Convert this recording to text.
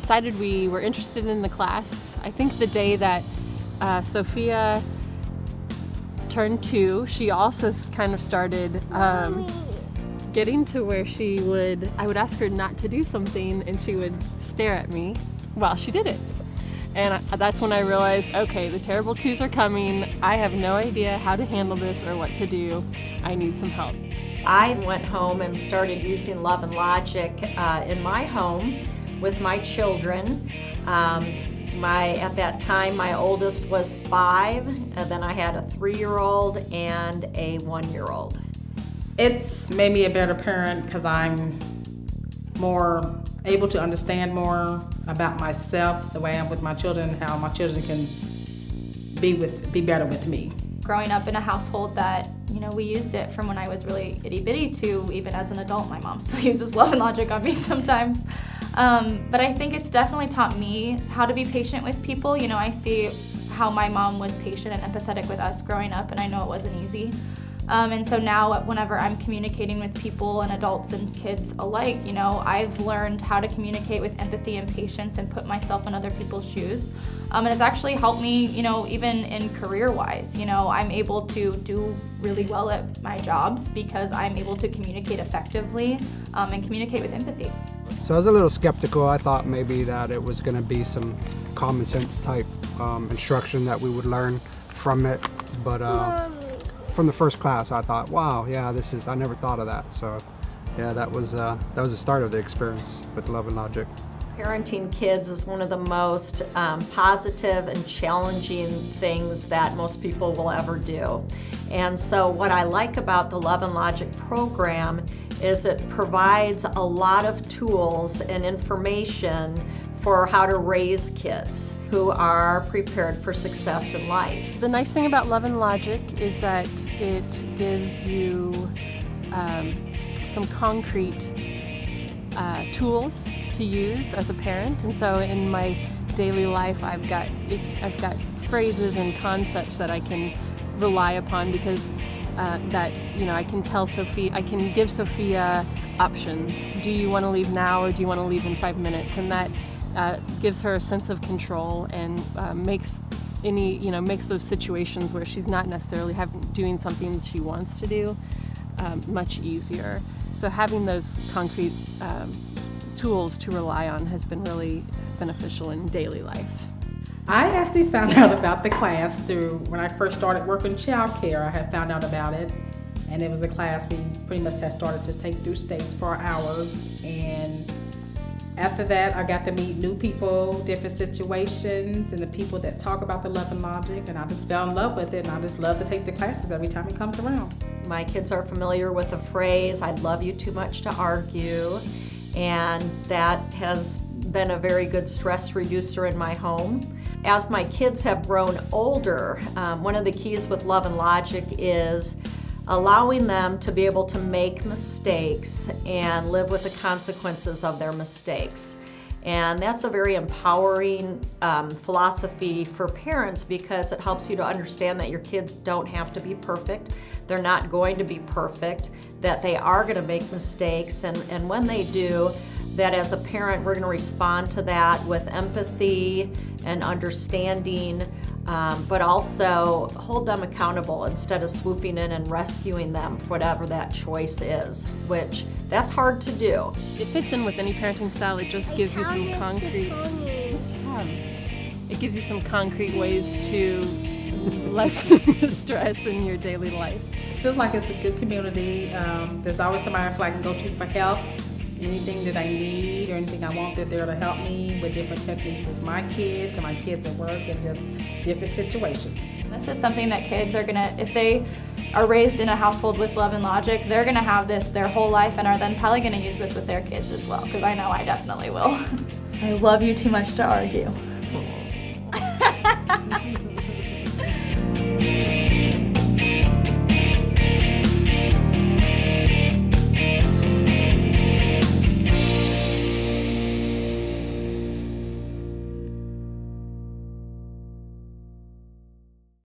decided we were interested in the class. I think the day that Sophia turned 2, she also kind of started getting to where I would ask her not to do something and she would stare at me while she did it. And that's when I realized, okay, the terrible 2s are coming. I have no idea how to handle this or what to do. I need some help. I went home and started using Love and Logic in my home with my children. At that time, my oldest was 5, and then I had a 3-year-old and a 1-year-old. It's made me a better parent because I'm more able to understand more about myself, the way I'm with my children, how my children can be better with me. Growing up in a household that, we used it from when I was really itty-bitty to even as an adult. My mom still uses Love and Logic on me sometimes. But I think it's definitely taught me how to be patient with people. I see how my mom was patient and empathetic with us growing up, and I know it wasn't easy. And so now whenever I'm communicating with people and adults and kids alike, I've learned how to communicate with empathy and patience and put myself in other people's shoes. And it's actually helped me, even in career-wise. I'm able to do really well at my jobs because I'm able to communicate effectively and communicate with empathy. So I was a little skeptical. I thought maybe that it was going to be some common sense type instruction that we would learn from it. But from the first class, I thought, wow, yeah, I never thought of that. So yeah, that was the start of the experience with Love and Logic. Parenting kids is one of the most positive and challenging things that most people will ever do. And so what I like about the Love and Logic program is it provides a lot of tools and information for how to raise kids who are prepared for success in life. The nice thing about Love and Logic is that it gives you some concrete tools to use as a parent, and so in my daily life I've got phrases and concepts that I can rely upon because I can give Sophia options. Do you want to leave now or do you want to leave in 5 minutes? And that gives her a sense of control and makes those situations where she's not necessarily doing something she wants to do much easier. So having those concrete tools to rely on has been really beneficial in daily life. I actually found out about the class through when I first started working child care. I had found out about it, and it was a class we pretty much had started to take through states for hours. And after that, I got to meet new people, different situations, and the people that talk about the Love and Logic, and I just fell in love with it, and I just love to take the classes every time it comes around. My kids are familiar with the phrase, "I love you too much to argue," and that has been a very good stress reducer in my home. As my kids have grown older, one of the keys with Love and Logic is allowing them to be able to make mistakes and live with the consequences of their mistakes. And that's a very empowering philosophy for parents because it helps you to understand that your kids don't have to be perfect. They're not going to be perfect, that they are going to make mistakes, and when they do, that as a parent we're going to respond to that with empathy and understanding, but also hold them accountable instead of swooping in and rescuing them for whatever that choice is, which that's hard to do. It fits in with any parenting style. It just gives you some concrete ways to lessen the stress in your daily life. It feels like it's a good community. There's always somebody I feel I can go to for help. Anything that I need or anything I want, they're there to help me with different techniques with my kids and my kids at work and just different situations. This is something that kids are gonna, if they are raised in a household with Love and Logic, they're gonna have this their whole life and are then probably gonna use this with their kids as well, because I know I definitely will. I love you too much to argue.